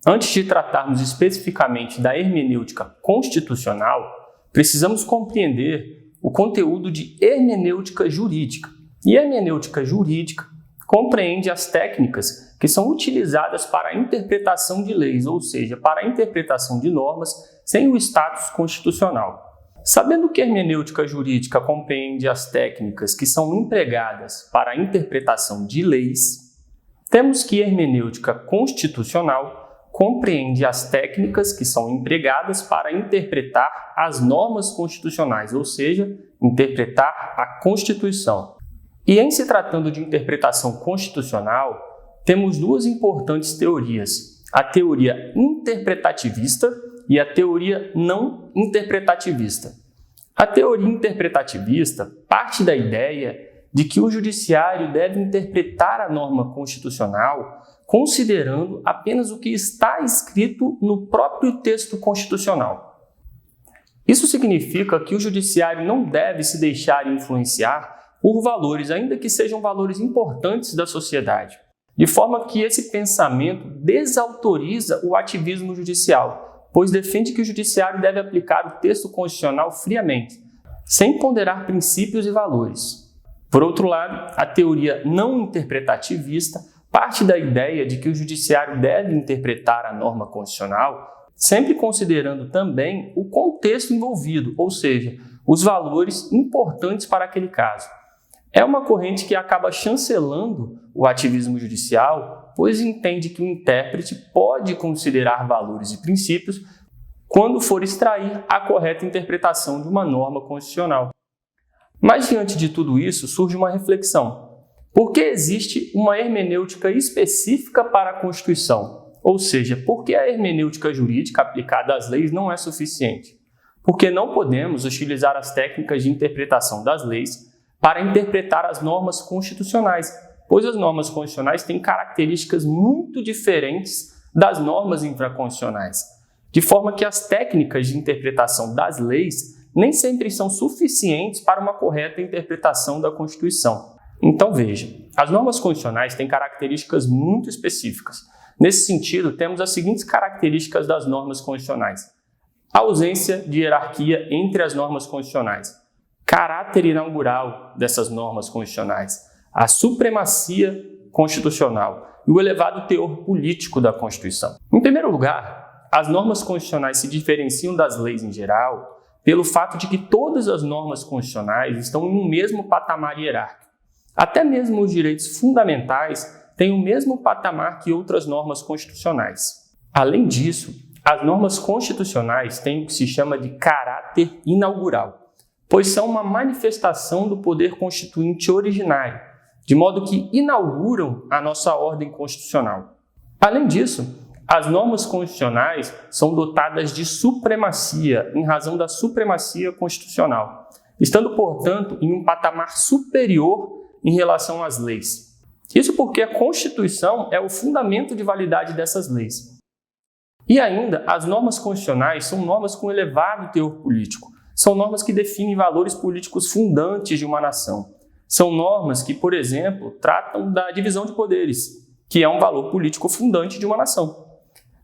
Antes de tratarmos especificamente da hermenêutica constitucional, precisamos compreender o conteúdo de hermenêutica jurídica. E a hermenêutica jurídica compreende as técnicas que são utilizadas para a interpretação de leis, ou seja, para a interpretação de normas sem o status constitucional. Sabendo que a hermenêutica jurídica compreende as técnicas que são empregadas para a interpretação de leis, temos que a hermenêutica constitucional compreende as técnicas que são empregadas para interpretar as normas constitucionais, ou seja, interpretar a Constituição. E em se tratando de interpretação constitucional, temos duas importantes teorias, a teoria interpretativista e a teoria não interpretativista. A teoria interpretativista parte da ideia de que o judiciário deve interpretar a norma constitucional considerando apenas o que está escrito no próprio texto constitucional. Isso significa que o judiciário não deve se deixar influenciar por valores, ainda que sejam valores importantes da sociedade, de forma que esse pensamento desautoriza o ativismo judicial, pois defende que o judiciário deve aplicar o texto constitucional friamente, sem ponderar princípios e valores. Por outro lado, a teoria não interpretativista parte da ideia de que o judiciário deve interpretar a norma constitucional sempre considerando também o contexto envolvido, ou seja, os valores importantes para aquele caso. É uma corrente que acaba chancelando o ativismo judicial, pois entende que o intérprete pode considerar valores e princípios quando for extrair a correta interpretação de uma norma constitucional. Mas diante de tudo isso, surge uma reflexão. Por que existe uma hermenêutica específica para a Constituição? Ou seja, por que a hermenêutica jurídica aplicada às leis não é suficiente? Porque não podemos utilizar as técnicas de interpretação das leis para interpretar as normas constitucionais, pois as normas constitucionais têm características muito diferentes das normas infraconstitucionais, de forma que as técnicas de interpretação das leis nem sempre são suficientes para uma correta interpretação da Constituição. Então veja, as normas constitucionais têm características muito específicas. Nesse sentido, temos as seguintes características das normas constitucionais: a ausência de hierarquia entre as normas constitucionais, caráter inaugural dessas normas constitucionais, a supremacia constitucional e o elevado teor político da Constituição. Em primeiro lugar, as normas constitucionais se diferenciam das leis em geral pelo fato de que todas as normas constitucionais estão em um mesmo patamar hierárquico. Até mesmo os direitos fundamentais têm o mesmo patamar que outras normas constitucionais. Além disso, as normas constitucionais têm o que se chama de caráter inaugural, pois são uma manifestação do poder constituinte originário, de modo que inauguram a nossa ordem constitucional. Além disso, as normas constitucionais são dotadas de supremacia, em razão da supremacia constitucional, estando, portanto, em um patamar superior em relação às leis. Isso porque a Constituição é o fundamento de validade dessas leis. E ainda, as normas constitucionais são normas com elevado teor político. São normas que definem valores políticos fundantes de uma nação. São normas que, por exemplo, tratam da divisão de poderes, que é um valor político fundante de uma nação.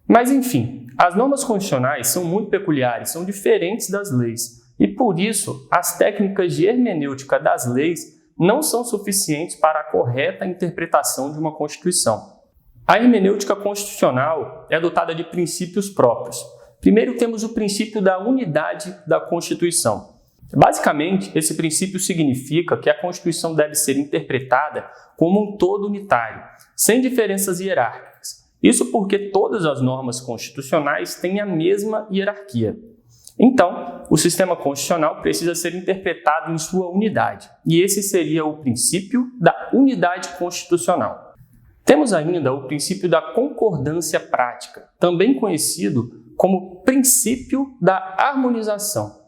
Mas, enfim, as normas constitucionais são muito peculiares, são diferentes das leis. E, por isso, as técnicas de hermenêutica das leis não são suficientes para a correta interpretação de uma Constituição. A hermenêutica constitucional é dotada de princípios próprios. Primeiro temos o princípio da unidade da Constituição. Basicamente, esse princípio significa que a Constituição deve ser interpretada como um todo unitário, sem diferenças hierárquicas. Isso porque todas as normas constitucionais têm a mesma hierarquia. Então, o sistema constitucional precisa ser interpretado em sua unidade, e esse seria o princípio da unidade constitucional. Temos ainda o princípio da concordância prática, também conhecido como princípio da harmonização.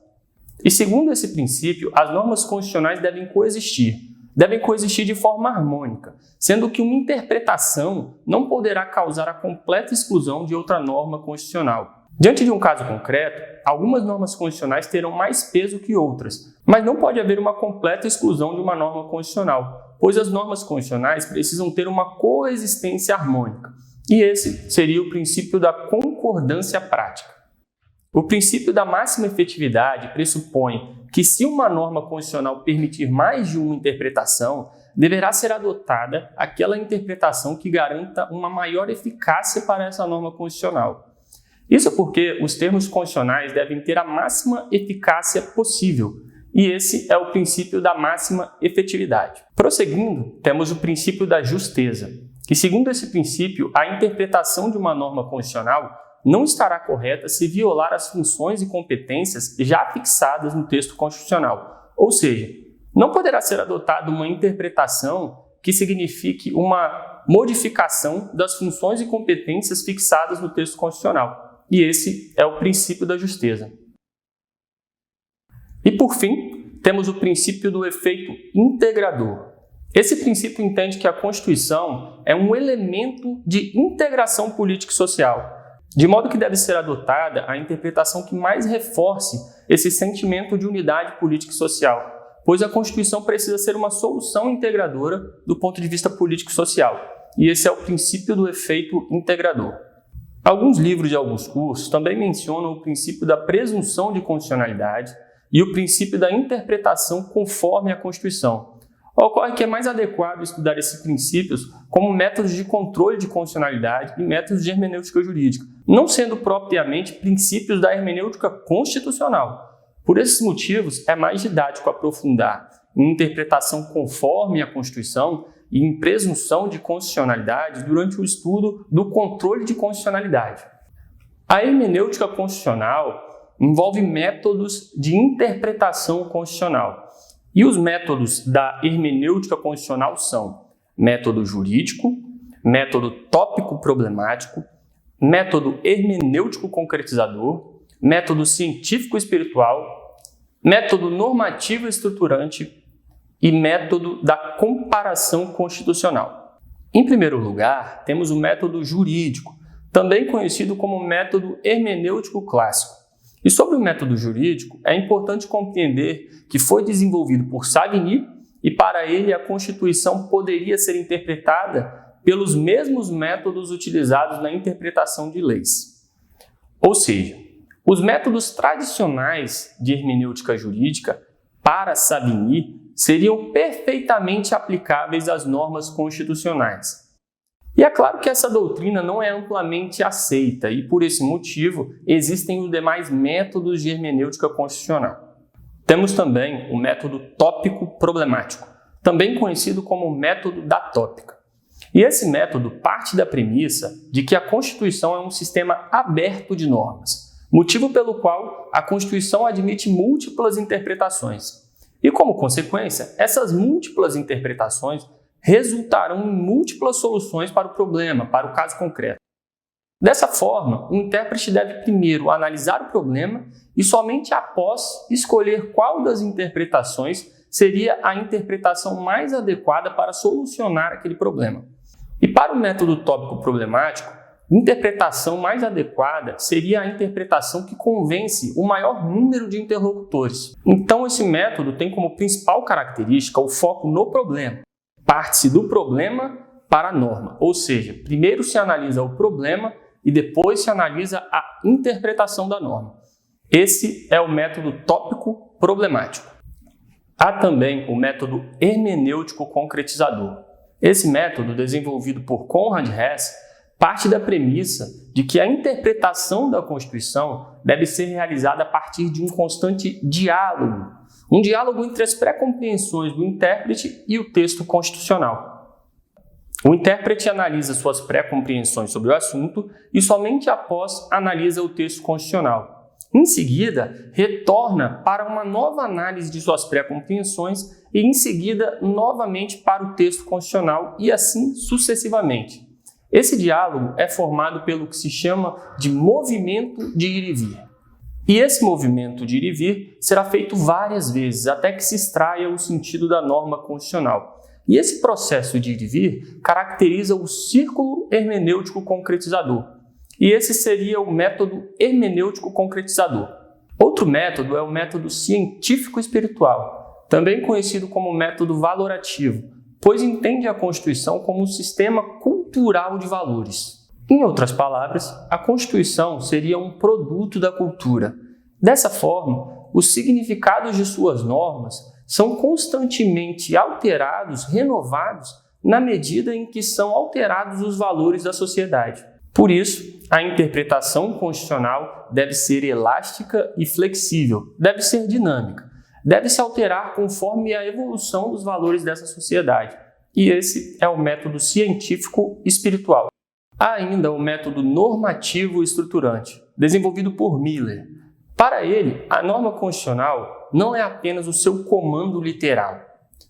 E segundo esse princípio, as normas constitucionais devem coexistir de forma harmônica, sendo que uma interpretação não poderá causar a completa exclusão de outra norma constitucional. Diante de um caso concreto, algumas normas constitucionais terão mais peso que outras, mas não pode haver uma completa exclusão de uma norma constitucional, pois as normas constitucionais precisam ter uma coexistência harmônica. E esse seria o princípio da concordância prática. O princípio da máxima efetividade pressupõe que, se uma norma constitucional permitir mais de uma interpretação, deverá ser adotada aquela interpretação que garanta uma maior eficácia para essa norma constitucional. Isso porque os termos constitucionais devem ter a máxima eficácia possível, e esse é o princípio da máxima efetividade. Prosseguindo, temos o princípio da justeza, que, segundo esse princípio, a interpretação de uma norma constitucional não estará correta se violar as funções e competências já fixadas no texto constitucional. Ou seja, não poderá ser adotada uma interpretação que signifique uma modificação das funções e competências fixadas no texto constitucional. E esse é o princípio da justeza. E, por fim, temos o princípio do efeito integrador. Esse princípio entende que a Constituição é um elemento de integração política e social, de modo que deve ser adotada a interpretação que mais reforce esse sentimento de unidade política e social, pois a Constituição precisa ser uma solução integradora do ponto de vista político e social, e esse é o princípio do efeito integrador. Alguns livros de alguns cursos também mencionam o princípio da presunção de constitucionalidade e o princípio da interpretação conforme a Constituição. Ocorre que é mais adequado estudar esses princípios como métodos de controle de constitucionalidade e métodos de hermenêutica jurídica, não sendo propriamente princípios da hermenêutica constitucional. Por esses motivos, é mais didático aprofundar em interpretação conforme a Constituição e em presunção de constitucionalidade durante o estudo do controle de constitucionalidade. A hermenêutica constitucional envolve métodos de interpretação constitucional. E os métodos da hermenêutica constitucional são método jurídico, método tópico-problemático, método hermenêutico concretizador, método científico-espiritual, método normativo estruturante e método da comparação constitucional. Em primeiro lugar, temos o método jurídico, também conhecido como método hermenêutico clássico. E sobre o método jurídico, é importante compreender que foi desenvolvido por Savigny e, para ele, a Constituição poderia ser interpretada pelos mesmos métodos utilizados na interpretação de leis. Ou seja, os métodos tradicionais de hermenêutica jurídica, para Savigny, seriam perfeitamente aplicáveis às normas constitucionais. E é claro que essa doutrina não é amplamente aceita e, por esse motivo, existem os demais métodos de hermenêutica constitucional. Temos também o método tópico-problemático, também conhecido como método da tópica. E esse método parte da premissa de que a Constituição é um sistema aberto de normas, motivo pelo qual a Constituição admite múltiplas interpretações. E, como consequência, essas múltiplas interpretações resultarão em múltiplas soluções para o problema, para o caso concreto. Dessa forma, o intérprete deve primeiro analisar o problema e somente após escolher qual das interpretações seria a interpretação mais adequada para solucionar aquele problema. E para o método tópico problemático, a interpretação mais adequada seria a interpretação que convence o maior número de interlocutores. Então, esse método tem como principal característica o foco no problema. Parte-se do problema para a norma, ou seja, primeiro se analisa o problema e depois se analisa a interpretação da norma. Esse é o método tópico problemático. Há também o método hermenêutico concretizador. Esse método, desenvolvido por Conrad Hess, parte da premissa de que a interpretação da Constituição deve ser realizada a partir de um constante diálogo, um diálogo entre as pré-compreensões do intérprete e o texto constitucional. O intérprete analisa suas pré-compreensões sobre o assunto e somente após analisa o texto constitucional. Em seguida, retorna para uma nova análise de suas pré-compreensões e, em seguida, novamente para o texto constitucional e assim sucessivamente. Esse diálogo é formado pelo que se chama de movimento de ir e vir. E esse movimento de ir e vir será feito várias vezes, até que se extraia o sentido da norma constitucional. E esse processo de ir e vir caracteriza o círculo hermenêutico concretizador. E esse seria o método hermenêutico concretizador. Outro método é o método científico-espiritual, também conhecido como método valorativo, pois entende a Constituição como um sistema cultural de valores. Em outras palavras, a Constituição seria um produto da cultura. Dessa forma, os significados de suas normas são constantemente alterados, renovados, na medida em que são alterados os valores da sociedade. Por isso, a interpretação constitucional deve ser elástica e flexível, deve ser dinâmica, deve se alterar conforme a evolução dos valores dessa sociedade. E esse é o método científico espiritual. Há ainda o método normativo estruturante, desenvolvido por Miller. Para ele, a norma constitucional não é apenas o seu comando literal,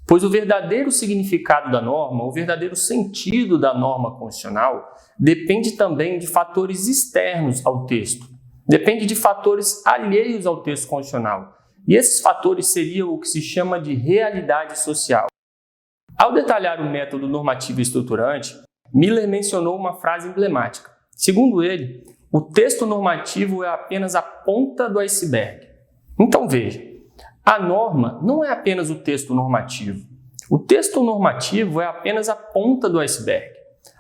pois o verdadeiro significado da norma, o verdadeiro sentido da norma constitucional, depende também de fatores externos ao texto, depende de fatores alheios ao texto constitucional. E esses fatores seriam o que se chama de realidade social. Ao detalhar o método normativo estruturante, Miller mencionou uma frase emblemática. Segundo ele, o texto normativo é apenas a ponta do iceberg. Então veja, a norma não é apenas o texto normativo. O texto normativo é apenas a ponta do iceberg.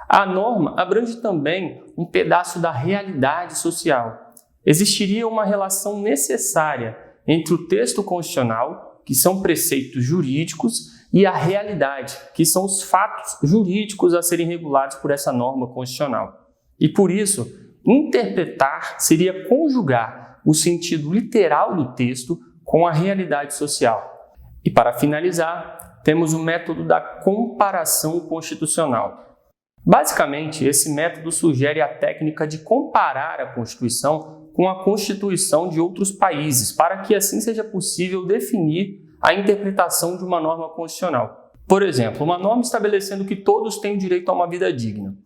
A norma abrange também um pedaço da realidade social. Existiria uma relação necessária entre o texto constitucional, que são preceitos jurídicos, e a realidade, que são os fatos jurídicos a serem regulados por essa norma constitucional. E por isso, interpretar seria conjugar o sentido literal do texto com a realidade social. E para finalizar, temos o método da comparação constitucional. Basicamente, esse método sugere a técnica de comparar a Constituição com a Constituição de outros países, para que assim seja possível definir a interpretação de uma norma constitucional. Por exemplo, uma norma estabelecendo que todos têm o direito a uma vida digna.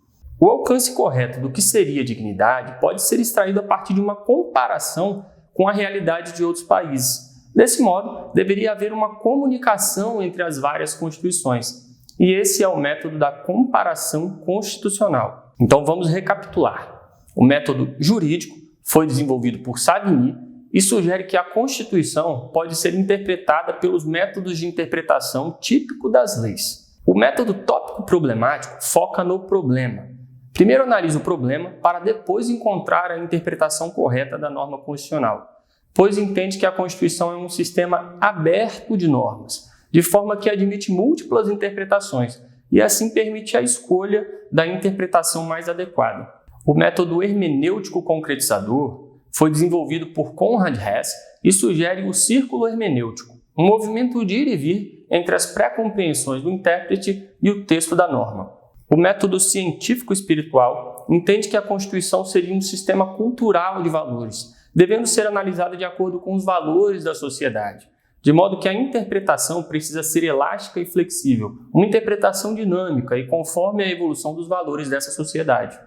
O alcance correto do que seria dignidade pode ser extraído a partir de uma comparação com a realidade de outros países. Desse modo, deveria haver uma comunicação entre as várias constituições. E esse é o método da comparação constitucional. Então vamos recapitular. O método jurídico foi desenvolvido por Savigny e sugere que a Constituição pode ser interpretada pelos métodos de interpretação típico das leis. O método tópico-problemático foca no problema. Primeiro analisa o problema para depois encontrar a interpretação correta da norma constitucional, pois entende que a Constituição é um sistema aberto de normas, de forma que admite múltiplas interpretações e assim permite a escolha da interpretação mais adequada. O método hermenêutico concretizador foi desenvolvido por Conrad Hess e sugere o círculo hermenêutico, um movimento de ir e vir entre as pré-compreensões do intérprete e o texto da norma. O método científico espiritual entende que a Constituição seria um sistema cultural de valores, devendo ser analisada de acordo com os valores da sociedade, de modo que a interpretação precisa ser elástica e flexível, uma interpretação dinâmica e conforme a evolução dos valores dessa sociedade.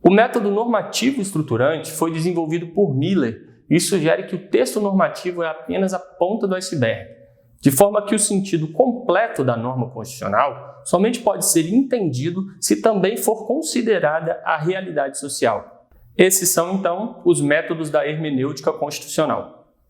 O método normativo estruturante foi desenvolvido por Miller e sugere que o texto normativo é apenas a ponta do iceberg, de forma que o sentido completo da norma constitucional somente pode ser entendido se também for considerada a realidade social. Esses são, então, os métodos da hermenêutica constitucional.